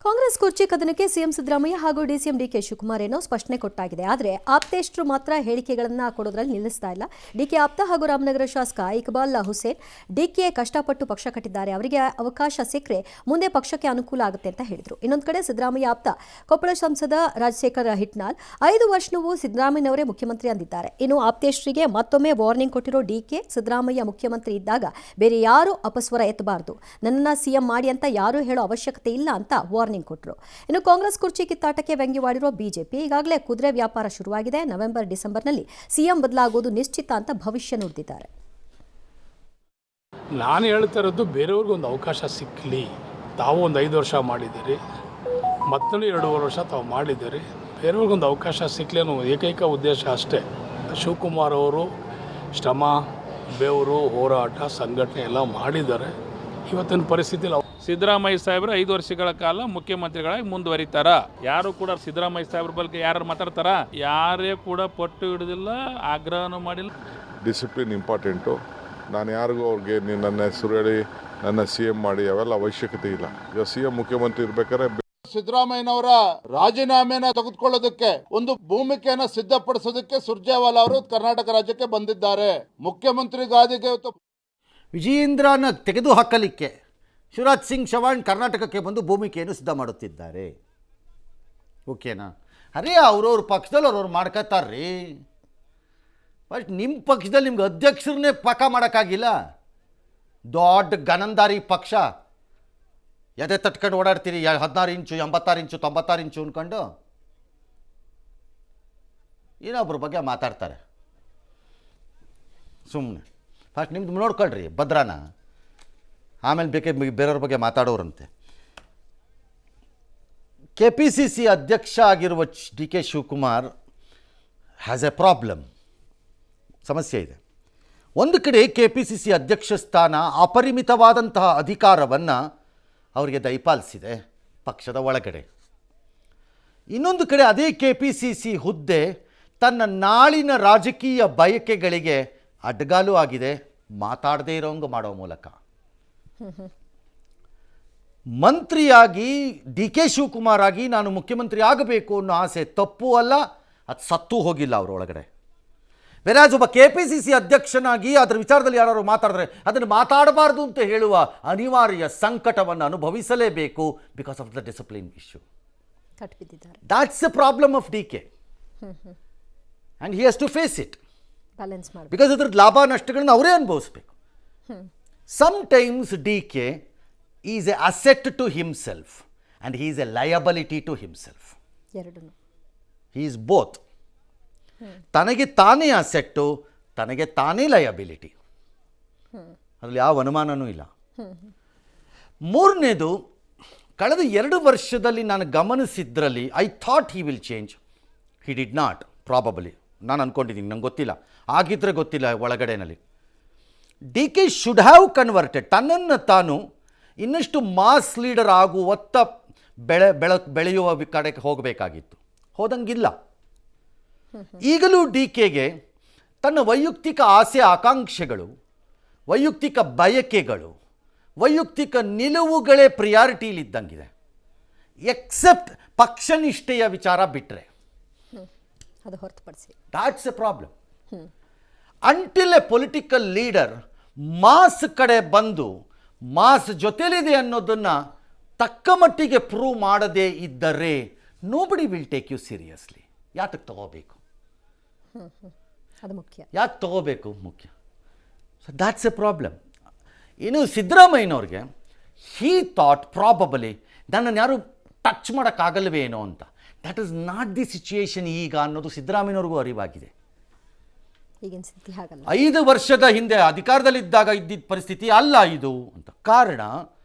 ಕಾಂಗ್ರೆಸ್ ಕುರ್ಚಿ ಕದನಕ್ಕೆ ಸಿಎಂ ಸಿದ್ದರಾಮಯ್ಯ ಹಾಗೂ DCM DK Shivakumar ಏನೋ ಸ್ಪಷ್ಟನೆ ಕೊಟ್ಟಾಗಿದೆ. ಆದರೆ ಆಪ್ತೇಷ್ಟರು ಮಾತ್ರ ಹೇಳಿಕೆಗಳನ್ನು ಕೊಡೋದ್ರಲ್ಲಿ ನಿಲ್ಲಿಸ್ತಾ ಇಲ್ಲ. ಡಿಕೆ ಆಪ್ತ ಹಾಗೂ ರಾಮನಗರ ಶಾಸಕ ಇಕ್ಬಾಲ್ ಹುಸೇನ್ ಡಿಕೆ ಕಷ್ಟಪಟ್ಟು ಪಕ್ಷ ಕಟ್ಟಿದ್ದಾರೆ, ಅವರಿಗೆ ಅವಕಾಶ ಸಿಕ್ಕರೆ ಮುಂದೆ ಪಕ್ಷಕ್ಕೆ ಅನುಕೂಲ ಆಗುತ್ತೆ ಅಂತ ಹೇಳಿದರು. ಇನ್ನೊಂದು ಕಡೆ ಸಿದ್ದರಾಮಯ್ಯ ಆಪ್ತ ಕೊಪ್ಪಳ ಸಂಸದ ರಾಜಶೇಖರ್ ಹಿಟ್ನಾಳ್ 5 ವರ್ಷವೂ ಸಿದ್ದರಾಮಯ್ಯನವರೇ ಮುಖ್ಯಮಂತ್ರಿ ಅಂದಿದ್ದಾರೆ. ಇನ್ನು ಆಪ್ತೇಷ್ಟರಿಗೆ ಮತ್ತೊಮ್ಮೆ ವಾರ್ನಿಂಗ್ ಕೊಟ್ಟಿರೋ ಡಿಕೆ, ಸಿದ್ದರಾಮಯ್ಯ ಮುಖ್ಯಮಂತ್ರಿ ಇದ್ದಾಗ ಬೇರೆ ಯಾರೂ ಅಪಸ್ವರ ಎತ್ತಬಾರದು, ನನ್ನನ್ನು ಸಿಎಂ ಮಾಡಿ ಅಂತ ಯಾರೂ ಹೇಳೋ ಅವಶ್ಯಕತೆ ಇಲ್ಲ ಅಂತ ವಾರ್ನಿಂಗ್ ಕೊಟ್ಟರು. ಇನ್ನು ಕಾಂಗ್ರೆಸ್ ಕುರ್ಚಿ ಕಿತ್ತಾಟಕ್ಕೆ ವ್ಯಂಗ್ಯವಾಡಿರೋ ಬಿಜೆಪಿ ಈಗಾಗಲೇ ಕುದುರೆ ವ್ಯಾಪಾರ ಶುರುವಾಗಿದೆ. ನವೆಂಬರ್ ಡಿಸೆಂಬರ್ನಲ್ಲಿ ಸಿಎಂ ಬದಲಾಗೋದು ನಿಶ್ಚಿತ ಅಂತ ಭವಿಷ್ಯ ನುಡಿದಿದ್ದಾರೆ. ನಾನು ಹೇಳ್ತಾ ಇರೋದು ಬೇರೆಯವ್ರಿಗೆ ಒಂದು ಅವಕಾಶ ಸಿಕ್ಕಲಿ. ತಾವು ಒಂದು 5 ವರ್ಷ ಮಾಡಿದ್ದೀರಿ, ಮತ್ತೊಂದು 2.5 ವರ್ಷ ತಾವು ಮಾಡಿದ್ದೀರಿ, ಬೇರೆಯವ್ರಿಗೊಂದು ಅವಕಾಶ ಸಿಕ್ಕಲಿ ಅನ್ನೋ ಏಕೈಕ ಉದ್ದೇಶ ಅಷ್ಟೇ. ಶಿವಕುಮಾರ್ ಅವರು ಶ್ರಮ, ಬೆವರು, ಹೋರಾಟ, ಸಂಘಟನೆ ಎಲ್ಲ ಮಾಡಿದ್ದಾರೆ. ಇವತ್ತಿನ ಪರಿಸ್ಥಿತಿಯಲ್ಲಿ ಸಿದ್ದರಾಮಯ್ಯ ಸಾಹೇಬರು 5 ವರ್ಷಗಳ ಕಾಲ ಮುಖ್ಯಮಂತ್ರಿಗಳಾಗಿ ಮುಂದುವರಿತಾರ. ಯಾರು ಕೂಡ ಸಿದ್ದರಾಮಯ್ಯ ಸಾಹೇಬ್ರ ಬಗ್ಗೆ ಯಾರು ಮಾತಾಡ್ತಾರ? ಯಾರೇ ಕೂಡ ಪಟ್ಟು ಹಿಡಿದಿಲ್ಲ, ಆಗ್ರಹನೂ ಮಾಡಿಲ್ಲ. Discipline important. ನಾನು ಯಾರಿಗೂ ಅವ್ರಿಗೆ ನನ್ನ ಹೆಸರು ಹೇಳಿ ನನ್ನ CM ಮಾಡಿ ಅವೆಲ್ಲ ಅವಶ್ಯಕತೆ ಇಲ್ಲ. ಈಗ CM ಮುಖ್ಯಮಂತ್ರಿ ಇರ್ಬೇಕಾದ್ರೆ ಸಿದ್ದರಾಮಯ್ಯನವರ ರಾಜೀನಾಮೆನ ತೆಗೆದುಕೊಳ್ಳೋದಕ್ಕೆ ಒಂದು ಭೂಮಿಕೆಯನ್ನ ಸಿದ್ಧಪಡಿಸೋದಕ್ಕೆ ಸುರ್ಜೇವಾಲಾ ಅವರು ಕರ್ನಾಟಕ ರಾಜ್ಯಕ್ಕೆ ಬಂದಿದ್ದಾರೆ. ಮುಖ್ಯಮಂತ್ರಿ ಗಾದಿಗೆ ವಿಜಯೇಂದ್ರನ ತೆಗೆದುಹಾಕಲಿಕ್ಕೆ ಶಿವರಾಜ್ ಸಿಂಗ್ ಚೌಹಾಣ್ ಕರ್ನಾಟಕಕ್ಕೆ ಬಂದು ಭೂಮಿಕೆಯನ್ನು ಸಿದ್ಧ ಮಾಡುತ್ತಿದ್ದಾರೆ. ಓಕೆನಾ? ಅರೇ ಅವ್ರವ್ರ ಪಕ್ಷದಲ್ಲಿ ಅವ್ರವ್ರು ಮಾಡ್ಕೋತಾರ್ರಿ. ಬಟ್ ನಿಮ್ಮ ಪಕ್ಷದಲ್ಲಿ ನಿಮ್ಗೆ ಅಧ್ಯಕ್ಷರನ್ನೇ ಪಕ್ಕ ಮಾಡೋಕ್ಕಾಗಿಲ್ಲ. ದೊಡ್ಡ ಗನಂದಾರಿ ಪಕ್ಷ, ಎದೆ ತಟ್ಕೊಂಡು ಓಡಾಡ್ತೀರಿ. 16 ಇಂಚು, 86 ಇಂಚು, 96 ಇಂಚು ಅಂದ್ಕೊಂಡು ಇನ್ನೊಬ್ಬರ ಬಗ್ಗೆ ಮಾತಾಡ್ತಾರೆ ಸುಮ್ಮನೆ. ಫಸ್ಟ್ ನಿಮ್ದು ನೋಡ್ಕೊಳ್ರಿ ಭದ್ರಾನ, ಆಮೇಲೆ ಬೇರೆಯವ್ರ ಬಗ್ಗೆ ಮಾತಾಡೋರಂತೆ. KPCC ಅಧ್ಯಕ್ಷ ಆಗಿರುವ DK Shivakumar has A problem, ಸಮಸ್ಯೆ ಇದೆ. ಒಂದು ಕಡೆ KPCC ಅಧ್ಯಕ್ಷ ಸ್ಥಾನ ಅಪರಿಮಿತವಾದಂತಹ ಅಧಿಕಾರವನ್ನು ಅವರಿಗೆ ದಯಪಾಲಿಸಿದೆ ಪಕ್ಷದ ಒಳಗಡೆ. ಇನ್ನೊಂದು ಕಡೆ ಅದೇ KPCC ಹುದ್ದೆ ತನ್ನ ನಾಳಿನ ರಾಜಕೀಯ ಬಯಕೆಗಳಿಗೆ ಅಡ್ಡಗಾಲು ಆಗಿದೆ, ಮಾತಾಡದೇ ಇರೋಂಗೆ ಮಾಡೋ ಮೂಲಕ. ಮಂತ್ರಿಯಾಗಿ DK ಶಿವಕುಮಾರ್ ಆಗಿ ನಾನು ಮುಖ್ಯಮಂತ್ರಿ ಆಗಬೇಕು ಅನ್ನೋ ಆಸೆ ತಪ್ಪು ಅಲ್ಲ, ಅದು ಸತ್ತು ಹೋಗಿಲ್ಲ ಅವರೊಳಗಡೆ. ವೆರಾಜ್ ಒಬ್ಬ KPCC ಅಧ್ಯಕ್ಷನಾಗಿ ಅದರ ವಿಚಾರದಲ್ಲಿ ಯಾರು ಮಾತಾಡಿದ್ರೆ ಅದನ್ನು ಮಾತಾಡಬಾರ್ದು ಅಂತ ಹೇಳುವ ಅನಿವಾರ್ಯ ಸಂಕಟವನ್ನು ಅನುಭವಿಸಲೇಬೇಕು. Because of the discipline issue. That's a problem of DK and he has to face it. Because ಅದ್ರದ್ದು ಲಾಭ ನಷ್ಟಗಳನ್ನ ಅವರೇ ಅನುಭವಿಸ್ಬೇಕು. Sometimes DK is a asset to himself and he is a liability to himself. He is both. ತನಗೆ ತಾನೇ asset, ತನಗೆ ತಾನೇ liability, ಅದರಲ್ಲಿ ಯಾವ ಅನುಮಾನವೂ ಇಲ್ಲ. ಮೂರನೇದು, ಕಳೆದ 2 ವರ್ಷದಲ್ಲಿ ನಾನು ಗಮನಿಸಿದ್ರಲ್ಲಿ I thought he will change. He did not. Probably ನಾನು ಅಂದ್ಕೊಂಡಿದ್ದೀನಿ, ನಂಗೆ ಗೊತ್ತಿಲ್ಲ, ಆಗಿದ್ದರೆ ಗೊತ್ತಿಲ್ಲ ಒಳಗಡೆನಲ್ಲಿ. DK ಶುಡ್ ಹ್ಯಾವ್ ಕನ್ವರ್ಟೆಡ್, ತನ್ನನ್ನು ತಾನು ಇನ್ನಷ್ಟು ಮಾಸ್ ಲೀಡರ್ ಆಗುವತ್ತ ಬೆಳೆಯುವ ಕಡೆಗೆ ಹೋಗಬೇಕಾಗಿತ್ತು. ಹೋದಂಗಿಲ್ಲ. ಈಗಲೂ DKಗೆ ತನ್ನ ವೈಯಕ್ತಿಕ ಆಸೆ ಆಕಾಂಕ್ಷೆಗಳು, ವೈಯಕ್ತಿಕ ಬಯಕೆಗಳು, ವೈಯಕ್ತಿಕ ನಿಲುವುಗಳೇ ಪ್ರಿಯಾರಿಟಿಲಿದ್ದಂಗಿದೆ. ಎಕ್ಸೆಪ್ಟ್ ಪಕ್ಷನಿಷ್ಠೆಯ ವಿಚಾರ ಬಿಟ್ಟರೆ ಅದು ಹೊರತುಪಡಿಸಿ that's a problem. Until a political leader mass ಕಡೆ ಬಂದು ಮಾಸ್ ಜೊತೆಲಿದೆ ಅನ್ನೋದನ್ನು ತಕ್ಕ ಮಟ್ಟಿಗೆ ಪ್ರೂವ್ ಮಾಡದೇ ಇದ್ದರೆ nobody will take you seriously. ಯಾತಕ್ಕೆ ತಗೋಬೇಕು? ಅದು ಮುಖ್ಯ. ಯಾಕೆ ತಗೋಬೇಕು ಮುಖ್ಯ. So that's a problem. ಇನ್ನು ಸಿದ್ದರಾಮಯ್ಯನವ್ರಿಗೆ ಹೀ ಥಾಟ್ ಪ್ರಾಬಬಲಿ ನನ್ನನ್ನು ಯಾರು ಟಚ್ ಮಾಡೋಕ್ಕಾಗಲ್ವೇನೋ ಅಂತ. That is not the situation ಈಗ ಅನ್ನೋದು ಸಿದ್ದರಾಮಯ್ಯನವ್ರಿಗೂ ಅರಿವಾಗಿದೆ. 5 ವರ್ಷದ ಹಿಂದೆ ಅಧಿಕಾರದಲ್ಲಿದ್ದಾಗ ಇದ್ದಿದ್ದ ಪರಿಸ್ಥಿತಿ ಅಲ್ಲ ಇದು ಅಂತ. ಕಾರಣ,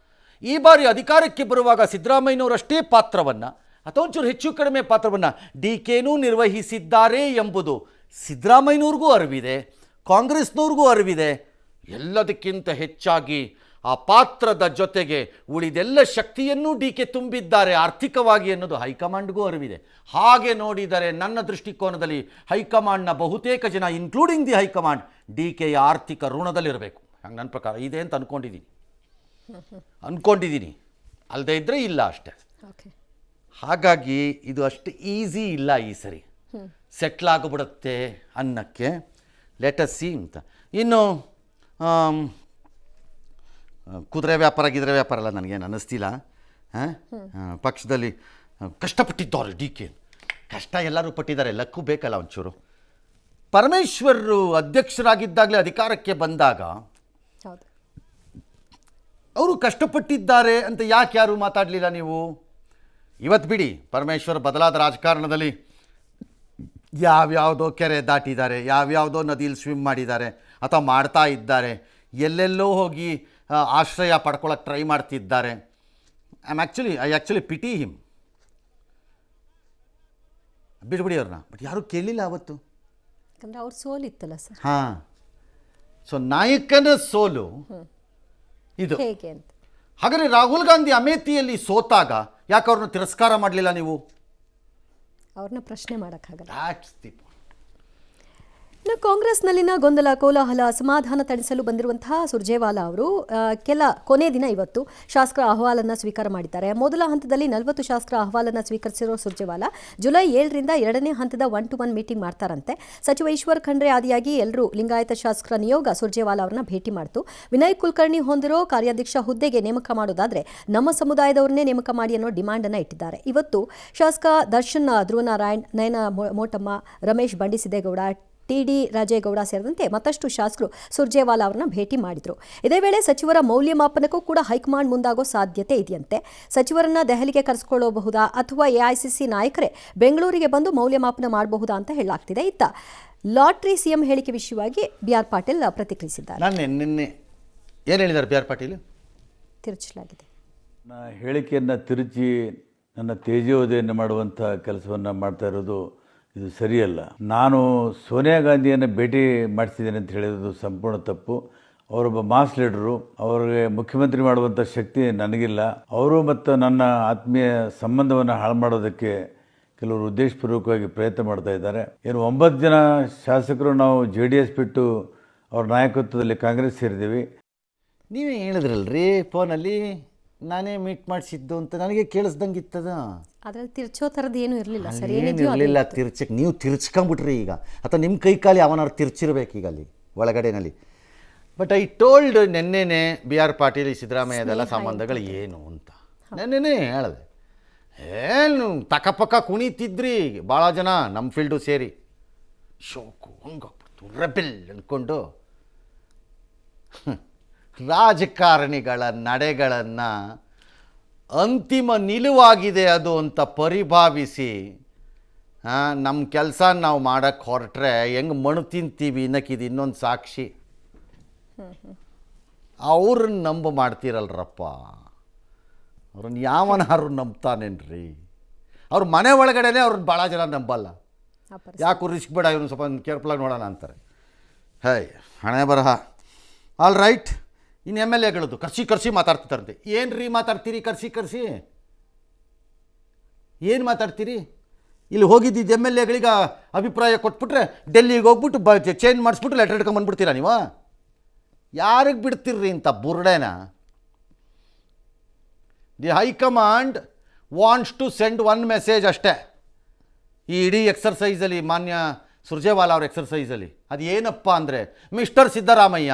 ಈ ಬಾರಿ ಅಧಿಕಾರಕ್ಕೆ ಬರುವಾಗ ಸಿದ್ದರಾಮಯ್ಯನವರಷ್ಟೇ ಪಾತ್ರವನ್ನು ಅಥವಾ ಒಂಚೂರು ಹೆಚ್ಚು ಕಡಿಮೆ ಪಾತ್ರವನ್ನು DKನೂ ನಿರ್ವಹಿಸಿದ್ದಾರೆ ಎಂಬುದು ಸಿದ್ದರಾಮಯ್ಯನವ್ರಿಗೂ ಅರಿವಿದೆ, ಕಾಂಗ್ರೆಸ್ನವ್ರಿಗೂ ಅರಿವಿದೆ. ಎಲ್ಲದಕ್ಕಿಂತ ಹೆಚ್ಚಾಗಿ ಆ ಪಾತ್ರದ ಜೊತೆಗೆ ಉಳಿದೆಲ್ಲ ಶಕ್ತಿಯನ್ನೂ DK ತುಂಬಿದ್ದಾರೆ ಆರ್ಥಿಕವಾಗಿ ಅನ್ನೋದು ಹೈಕಮಾಂಡ್ಗೂ ಅರಿವಿದೆ. ಹಾಗೆ ನೋಡಿದರೆ ನನ್ನ ದೃಷ್ಟಿಕೋನದಲ್ಲಿ ಹೈಕಮಾಂಡ್ನ ಬಹುತೇಕ ಜನ ಇನ್ಕ್ಲೂಡಿಂಗ್ ದಿ ಹೈಕಮಾಂಡ್ DKಯ ಆರ್ಥಿಕ ಋಣದಲ್ಲಿರಬೇಕು. ಹಂಗೆ ನನ್ನ ಪ್ರಕಾರ ಇದೆ ಅಂತ ಅಂದ್ಕೊಂಡಿದ್ದೀನಿ. ಅಲ್ಲದೇ ಇದ್ದರೆ ಇಲ್ಲ ಅಷ್ಟೇ. ಓಕೆ. ಹಾಗಾಗಿ ಇದು ಅಷ್ಟು ಈಸಿ ಇಲ್ಲ ಈ ಸರಿ ಸೆಟ್ಲ್ ಆಗಿಬಿಡುತ್ತೆ ಅನ್ನಕ್ಕೆ. ಲೆಟಸ್ ಸಿ ಅಂತ. ಇನ್ನು ಕುದುರೆ ವ್ಯಾಪಾರ ಗಿದ್ರೆ ವ್ಯಾಪಾರ ಅಲ್ಲ, ನನಗೇನು ಅನ್ನಿಸ್ತಿಲ್ಲ. ಪಕ್ಷದಲ್ಲಿ ಕಷ್ಟಪಟ್ಟಿದ್ದಾರೆ ಡಿ ಕೆ. ಕಷ್ಟ ಎಲ್ಲರೂ ಪಟ್ಟಿದ್ದಾರೆ, ಲಕ್ಕು ಬೇಕಲ್ಲ ಒಂಚೂರು. ಪರಮೇಶ್ವರರು ಅಧ್ಯಕ್ಷರಾಗಿದ್ದಾಗಲೇ ಅಧಿಕಾರಕ್ಕೆ ಬಂದಾಗ ಹೌದು. ಅವರು ಕಷ್ಟಪಟ್ಟಿದ್ದಾರೆ ಅಂತ ಯಾಕೆ ಯಾರು ಮಾತಾಡಲಿಲ್ಲ ನೀವು? ಇವತ್ತು ಬಿಡಿ, ಪರಮೇಶ್ವರ್ ಬದಲಾದ ರಾಜಕಾರಣದಲ್ಲಿ ಯಾವ್ಯಾವುದೋ ಕೆರೆ ದಾಟಿದ್ದಾರೆ, ಯಾವ್ಯಾವುದೋ ನದಿಯಲ್ಲಿ ಸ್ವಿಮ್ ಮಾಡಿದ್ದಾರೆ ಅಥವಾ ಮಾಡ್ತಾ ಇದ್ದಾರೆ, ಎಲ್ಲೆಲ್ಲೋ ಹೋಗಿ ಆಶ್ರಯ ಪಡ್ಕೊಳ್ಳೋಕೆ ಟ್ರೈ ಮಾಡ್ತಿದ್ದಾರೆ. I actually pity him. ಬಿಡ್ಬಿಡಿ ಅವ್ರನ್ನ. ಬಟ್ ಯಾರೂ ಕೇಳಲಿಲ್ಲ ಅವತ್ತು. ಯಾಕಂದರೆ ಅವ್ರ ಸೋಲಿತ್ತಲ್ಲ ಸರ್. ಹಾಂ, ಸೊ ನಾಯಕನ ಸೋಲು ಇದು. ಹೇಗೆ ಅಂತ. ಹಾಗಾದರೆ ರಾಹುಲ್ ಗಾಂಧಿ ಅಮೇಥಿಯಲ್ಲಿ ಸೋತಾಗ ಯಾಕೆ ಅವ್ರನ್ನ ತಿರಸ್ಕಾರ ಮಾಡಲಿಲ್ಲ ನೀವು? ಅವ್ರನ್ನ ಪ್ರಶ್ನೆ ಮಾಡೋಕ್ಕಾಗಲ್ಲ. That's the point. ಇನ್ನು ಕಾಂಗ್ರೆಸ್ನಲ್ಲಿನ ಗೊಂದಲ, ಕೋಲಾಹಲ, ಅಸಮಾಧಾನ ತಣಿಸಲು ಬಂದಿರುವಂತಹ ಸುರ್ಜೇವಾಲಾ ಅವರು ಕೊನೆ ದಿನ ಇವತ್ತು ಶಾಸಕರ ಅಹವಾಲನ್ನು ಸ್ವೀಕಾರ ಮಾಡಿದ್ದಾರೆ. ಮೊದಲ ಹಂತದಲ್ಲಿ 40 ಶಾಸಕರ ಅಹವಾಲನ್ನು ಸ್ವೀಕರಿಸಿರೋ ಸುರ್ಜೇವಾಲಾ ಜುಲೈ 7ರಿಂದ 2ನೇ ಹಂತದ 1-to-1 ಮೀಟಿಂಗ್ ಮಾಡ್ತಾರಂತೆ. ಸಚಿವ ಈಶ್ವರ್ ಖಂಡ್ರೆ ಆದಿಯಾಗಿ ಎಲ್ಲರೂ ಲಿಂಗಾಯತ ಶಾಸಕರ ನಿಯೋಗ ಸುರ್ಜೇವಾಲಾ ಅವರನ್ನ ಭೇಟಿ ಮಾಡ್ತು. ವಿನಯ್ ಕುಲಕರ್ಣಿ ಹೊಂದಿರೋ ಕಾರ್ಯಾಧ್ಯಕ್ಷ ಹುದ್ದೆಗೆ ನೇಮಕ ಮಾಡೋದಾದ್ರೆ ನಮ್ಮ ಸಮುದಾಯದವ್ರನ್ನೇ ನೇಮಕ ಮಾಡಿ ಅನ್ನೋ ಡಿಮಾಂಡ್ ಅನ್ನು ಇಟ್ಟಿದ್ದಾರೆ. ಇವತ್ತು ಶಾಸಕ ದರ್ಶನ್ ಧ್ರುವನಾರಾಯಣ್, ನಯನ ಮೋಟಮ್ಮ, ರಮೇಶ್ ಬಂಡಿಸಿದ್ದೇಗೌಡ, ಟಿ.ಡಿ. ರಾಜೇಗೌಡ ಸೇರಿದಂತೆ ಮತ್ತಷ್ಟು ಶಾಸಕರು ಸುರ್ಜೇವಾಲಾ ಅವರನ್ನ ಭೇಟಿ ಮಾಡಿದ್ರು. ಇದೇ ವೇಳೆ ಸಚಿವರ ಮೌಲ್ಯಮಾಪನಕ್ಕೂ ಕೂಡ ಹೈಕಮಾಂಡ್ ಮುಂದಾಗೋ ಸಾಧ್ಯತೆ ಇದೆಯಂತೆ. ಸಚಿವರನ್ನ ದೆಹಲಿಗೆ ಕರೆಸಿಕೊಳ್ಳಬಹುದಾ ಅಥವಾ ಎಐಸಿಸಿ ನಾಯಕರೇ ಬೆಂಗಳೂರಿಗೆ ಬಂದು ಮೌಲ್ಯಮಾಪನ ಮಾಡಬಹುದಾ ಅಂತ ಹೇಳಲಾಗ್ತಿದೆ. ಇತ್ತ ಲಾಟ್ರಿ ಸಿಎಂ ಹೇಳಿಕೆ ವಿಷಯವಾಗಿ ಬಿ.ಆರ್. ಪಾಟೀಲ್ ಪ್ರತಿಕ್ರಿಯಿಸಿದ್ದಾರೆ. ನಾನು ನಿನ್ನೆ ಏನು ಹೇಳಿದ್ದಾರೆ ಬಿ.ಆರ್. ಪಾಟೀಲ್? ತಿರುಚಲಾಗಿದೆ. ನನ್ನ ಹೇಳಿಕೆಯನ್ನು ತಿರುಚಿ ನನ್ನ ತೇಜೋವಧೆಯನ್ನು ಮಾಡುವಂಥ ಕೆಲಸವನ್ನು ಮಾಡ್ತಾ ಇರೋದು ಇದು ಸರಿಯಲ್ಲ. ನಾನು ಸೋನಿಯಾ ಗಾಂಧಿಯನ್ನು ಭೇಟಿ ಮಾಡಿಸಿದ್ದೇನೆ ಅಂತ ಹೇಳಿರೋದು ಸಂಪೂರ್ಣ ತಪ್ಪು. ಅವರೊಬ್ಬ ಮಾಸ್ ಲೀಡರು, ಅವರಿಗೆ ಮುಖ್ಯಮಂತ್ರಿ ಮಾಡುವಂಥ ಶಕ್ತಿ ನನಗಿಲ್ಲ. ಅವರು ಮತ್ತು ನನ್ನ ಆತ್ಮೀಯ ಸಂಬಂಧವನ್ನು ಹಾಳು ಮಾಡೋದಕ್ಕೆ ಕೆಲವರು ಉದ್ದೇಶಪೂರ್ವಕವಾಗಿ ಪ್ರಯತ್ನ ಮಾಡ್ತಾ ಇದ್ದಾರೆ. ಏನು 9 ಜನ ಶಾಸಕರು ನಾವು JDS ಬಿಟ್ಟು ಅವ್ರ ನಾಯಕತ್ವದಲ್ಲಿ ಕಾಂಗ್ರೆಸ್ ಸೇರಿದ್ದೀವಿ. ನೀವೇ ಹೇಳಿದ್ರಲ್ರಿ ಫೋನಲ್ಲಿ ನಾನೇ ಮೀಟ್ ಮಾಡಿಸಿದ್ದು ಅಂತ, ನನಗೆ ಕೇಳಿಸ್ದಂಗಿತ್ತದ. ಅದ್ರಲ್ಲಿ ತಿರ್ಚೋ ಥರದ್ದು ಏನೂ ಇರಲಿಲ್ಲ ಸರ್. ಏನಿರಲಿಲ್ಲ ತಿರ್ಚಕ್ಕೆ. ನೀವು ತಿರ್ಚ್ಕೊಂಬಿಟ್ರಿ ಈಗ, ಅಥವಾ ನಿಮ್ಮ ಕೈ ಕಾಲಿ ಅವನಾರು ತಿರ್ಚಿರ್ಬೇಕು ಈಗ ಅಲ್ಲಿ ಒಳಗಡೆನಲ್ಲಿ. ಬಟ್ ಐ ಟೋಲ್ಡ್ ನೆನ್ನೆನೇ ಬಿ.ಆರ್. ಪಾಟೀಲ್ ಸಿದ್ದರಾಮಯ್ಯದೆಲ್ಲ ಸಂಬಂಧಗಳು ಏನು ಅಂತ ನೆನ್ನೆನೇ ಹೇಳಿದೆ. ಏನು ತಕಪಕ್ಕ ಕುಣಿತಿದ್ರಿ ಭಾಳ ಜನ ನಮ್ಮ ಫೀಲ್ಡು ಸೇರಿ. ಶೋಕು ಹಂಗಾಗ್ಬಿಡ್ತು, ರೆಬೆಲ್ ಅಂದ್ಕೊಂಡು ರಾಜಕಾರಣಿಗಳ ನಡೆಗಳನ್ನು ಅಂತಿಮ ನಿಲುವಾಗಿದೆ ಅದು ಅಂತ ಪರಿಭಾವಿಸಿ ನಮ್ಮ ಕೆಲಸ ನಾವು ಮಾಡೋಕ್ಕೆ ಹೊರಟ್ರೆ ಹೆಂಗೆ ಮಣ್ಣು ತಿಂತೀವಿ ಇನ್ನಕ್ಕಿದು ಇನ್ನೊಂದು ಸಾಕ್ಷಿ. ಅವ್ರನ್ನ ನಂಬ ಮಾಡ್ತೀರಲ್ರಪ್ಪ, ಅವ್ರನ್ನ ಯಾವನಾರು ನಂಬ್ತಾನೇನ್ರಿ? ಅವ್ರ ಮನೆ ಒಳಗಡೆನೇ ಅವ್ರನ್ನ ಭಾಳ ಜನ ನಂಬಲ್ಲ. ಯಾಕೆ ರಿಸ್ಕ್ ಬೇಡ, ಇವನು ಸ್ವಲ್ಪ ಕೇರ್ಫುಲ್ಲಾಗಿ ನೋಡೋಣ ಅಂತಾರೆ. ಹೇ ಹಣೆ ಬರಹ. All right. ಇನ್ನು MLAಗಳದ್ದು ಕರ್ಸಿ ಮಾತಾಡ್ತಿದ್ದಾರಂತೆ. ಏನು ರೀ ಮಾತಾಡ್ತೀರಿ? ಕರ್ಸಿ ಏನು ಮಾತಾಡ್ತೀರಿ? ಇಲ್ಲಿ ಹೋಗಿದ್ದಿದ್ದು MLAಗಳಿಗೆ ಅಭಿಪ್ರಾಯ ಕೊಟ್ಬಿಟ್ರೆ ಡೆಲ್ಲಿಗೆ ಹೋಗ್ಬಿಟ್ಟು ಚೇಂಜ್ ಮಾಡಿಸ್ಬಿಟ್ಟು ಲೆಟರ್ ಹಿಡ್ಕೊಂಬಂದ್ಬಿಡ್ತೀರಾ ನೀವು? ಯಾರಿಗೆ ಬಿಡ್ತೀರ್ರಿ ಇಂಥ ಬುರ್ಡೆನ? The high command wants to send one message ಅಷ್ಟೇ ಈ ಇಡೀ ಎಕ್ಸರ್ಸೈಸಲ್ಲಿ, ಮಾನ್ಯ ಸುರ್ಜೇವಾಲಾ ಅವ್ರ ಎಕ್ಸರ್ಸೈಸಲ್ಲಿ. ಅದು ಏನಪ್ಪ ಅಂದರೆ, Mister Siddaramaiah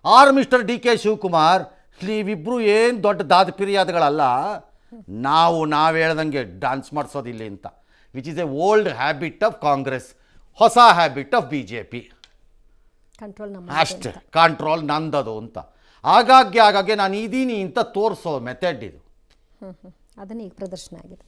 or Mister DK Shivakumar, ನೀವಿಬ್ಬರು ಏನು ದೊಡ್ಡ ದಾದಪಿರಿಯಾದಗಳಲ್ಲ, ನಾವು ಹೇಳ್ದಂಗೆ ಡ್ಯಾನ್ಸ್ ಮಾಡಿಸೋದಿಲ್ಲ ಅಂತ. Which is a old habit of Congress, ಹೊಸ ಹ್ಯಾಬಿಟ್ ಆಫ್ BJP. ಅಷ್ಟೇ, ಕಂಟ್ರೋಲ್ ನಂದದು ಅಂತ. ಆಗಾಗ್ಗೆ ನಾನು ಇದ್ದೀನಿ ಅಂತ ತೋರಿಸೋ ಮೆಥಡ್ ಇದು. ಅದನ್ನ ಈಗ ಪ್ರದರ್ಶನ ಆಗಿದೆ.